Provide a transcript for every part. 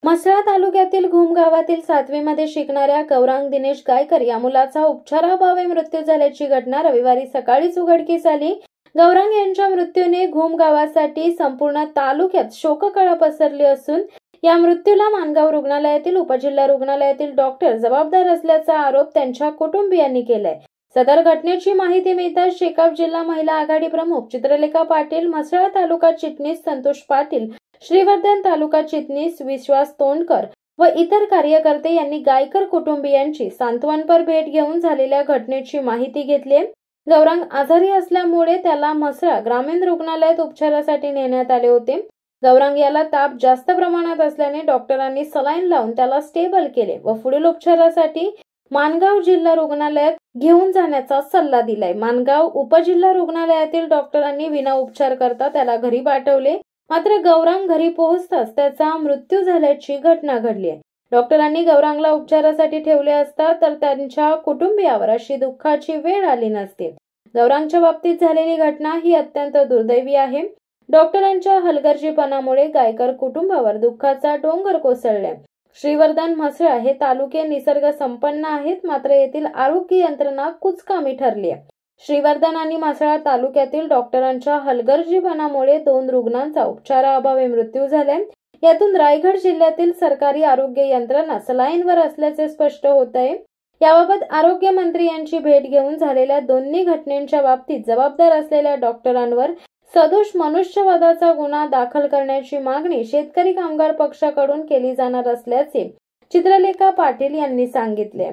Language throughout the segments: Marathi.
म्हसळा तालुक्यातील घुम गावातील 7वी मध्ये शिकणाऱ्या गौरांग दिनेश गायकर या मुलाचा उपचाराअभावी मृत्यू झाल्याची घटना रविवारी सकाळीच उघडकीस आली। गौरांग यांच्या मृत्यूने घुम गावासाठी संपूर्ण तालुक्यात शोककळा पसरली असून या मृत्यूला मानगाव रुग्णालयातील उपजिल्हा रुग्णालयातील डॉक्टर जबाबदार असल्याचा आरोप त्यांच्या कुटुंबियांनी केलाय। सदर घटनेची माहिती मिळताच शेकाप जिल्हा महिला आघाडी प्रमुख चित्रलेखा पाटील, म्हसळा तालुका चिटणीस संतोष पाटील, श्रीवर्धन तालुका चिटणीस विश्वास तोंडकर व इतर कार्यकर्ते यांनी गायकर कुटुंबियांची सांत्वनपर भेट घेऊन झालेल्या घटनेची माहिती घेतली। गौरांग आजारी असल्यामुळे त्याला म्हसळा ग्रामीण रुग्णालयात उपचारासाठी नेण्यात आले होते। गौरांग याला ताप जास्त प्रमाणात असल्याने डॉक्टरांनी सलाईन लावून त्याला स्टेबल केले व पुढील उपचारासाठी मानगाव जिल्हा रुग्णालयात घेऊन जाण्याचा सल्ला दिलाय। मानगाव उपजिल्हा रुग्णालयातील डॉक्टरांनी विना उपचार करता त्याला घरी पाठवले, मात्र गौरांग घरी पोहोचताच त्याचा मृत्यू झाल्याची घटना घडली आहे। डॉक्टरांनी गौरांगला उपचारासाठी ठेवले असता तर त्यांच्या कुटुंबियावर अशी दुःखाची वेळ आली नसती। गौरांगच्या बाबतीत झालेली घटना ही अत्यंत दुर्दैवी आहे। डॉक्टरांच्या हलगर्जीपणामुळे गायकर कुटुंबावर दुःखाचा डोंगर कोसळलाय। श्रीवर्धन, म्हसळा हे तालुके निसर्ग संपन्न आहेत, मात्र येथील आरोग्य यंत्रणा कुचकामी ठरली आहे। श्रीवर्धन आणि म्हसळा तालुक्यातील डॉक्टरांच्या हलगर्जीपणामुळे 2 रुग्णांचा उपचाराअभावी मृत्यू झालाय। यातून रायगड जिल्ह्यातील सरकारी आरोग्य यंत्रणा सलाईनवर असल्याचे स्पष्ट होत आहे। याबाबत आरोग्य मंत्री यांची भेट घेऊन झालेल्या दोन्ही घटनांच्या बाबतीत जबाबदार असलेल्या डॉक्टरांवर सदोष मनुष्यवधाचा गुन्हा दाखल करण्याची मागणी शेतकरी कामगार पक्षाकडून केली जाणार असल्याचे चित्रलेखा पाटील यांनी सांगितले।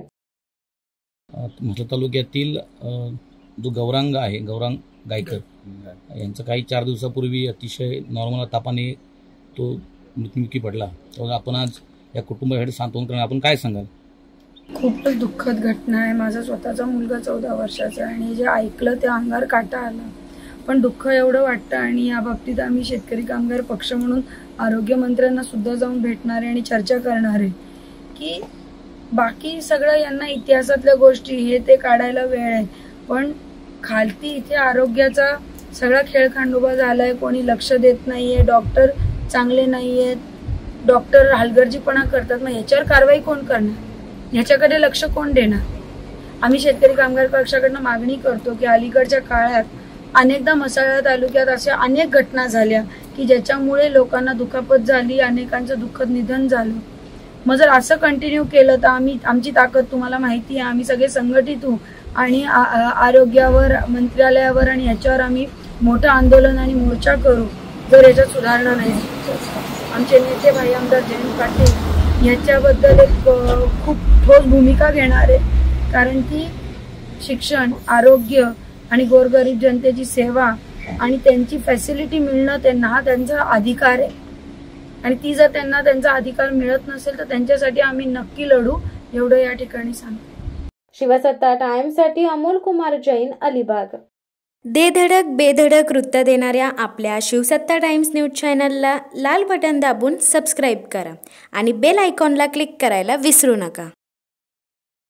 म्हसळा तालुक्यातील जो गौरांग आहे, गौरांग गायकर यांचं काही 4 दिवसापूर्वी अतिशय नॉर्मल तापाने तो मृत्युमुखी पडला। तेव्हा आपण आज या कुटुंबासाठी सांत्वन करणार, आपण काय सांगाल? खूपच दुःखद घटना आहे। माझा स्वतःचा मुलगा 14 वर्षाचा आहे आणि जे ऐकलं ते अंगावर काटा आला। पण दुःख एवढं वाटतं आणि या बाबतीत आम्ही शेतकरी कामगार पक्ष म्हणून आरोग्य मंत्र्यांना सुद्धा जाऊन भेटणार आहे आणि चर्चा करणार आहे की बाकी सगळं यांना इतिहासातल्या गोष्टी हे ते काढायला वेळ आहे, पण खालती इथे आरोग्याचा सगळा खेळखांडोबा झालाय। कोणी लक्ष देत नाहीये, डॉक्टर चांगले नाहीयेत, डॉक्टर हलगर्जीपणा करतात। मग याच्यावर कारवाई कोण करणार, याच्याकडे लक्ष कोण देणार? आम्ही शेतकरी कामगार पक्षाकडनं मागणी करतो की अलीकडच्या काळात अनेकदा म्हसळा तालुक्यात अशा अनेक घटना झाल्या की ज्याच्यामुळे लोकांना दुखापत झाली, अनेकांचं दुःखद निधन झालं। मग जर असं कंटिन्यू केलं तर आमची ताकद तुम्हाला माहिती आहे, आम्ही सगळे संघटित होऊ आणि आरोग्यावर, मंत्रालयावर आणि याच्यावर आम्ही मोठं आंदोलन आणि मोर्चा करू जर याच्यात सुधारणा नाही। आमचे नेते भाई आमदार जयंत पाटील याच्याबद्दल एक खूप ठोस भूमिका घेणार आहे, कारण की शिक्षण, आरोग्य आणि गोरगरीब जनतेची सेवा आणि त्यांची फॅसिलिटी मिळणं त्यांना हा त्यांचा अधिकार आहे आणि ती जर त्यांना त्यांचा अधिकार मिळत नसेल तर त्यांच्यासाठी आम्ही नक्की लढू, एवढं या ठिकाणी सांगतो। शिवसत्ता टाइम्ससाठी अमोल कुमार जैन, अलिबाग। दे धडक बेधडक वृत्त देणाऱ्या आपल्या शिवसत्ता टाइम्स न्यूज चॅनलला लाल बटन दाबून सबस्क्राईब करा आणि बेल आयकॉनला क्लिक करायला विसरू नका।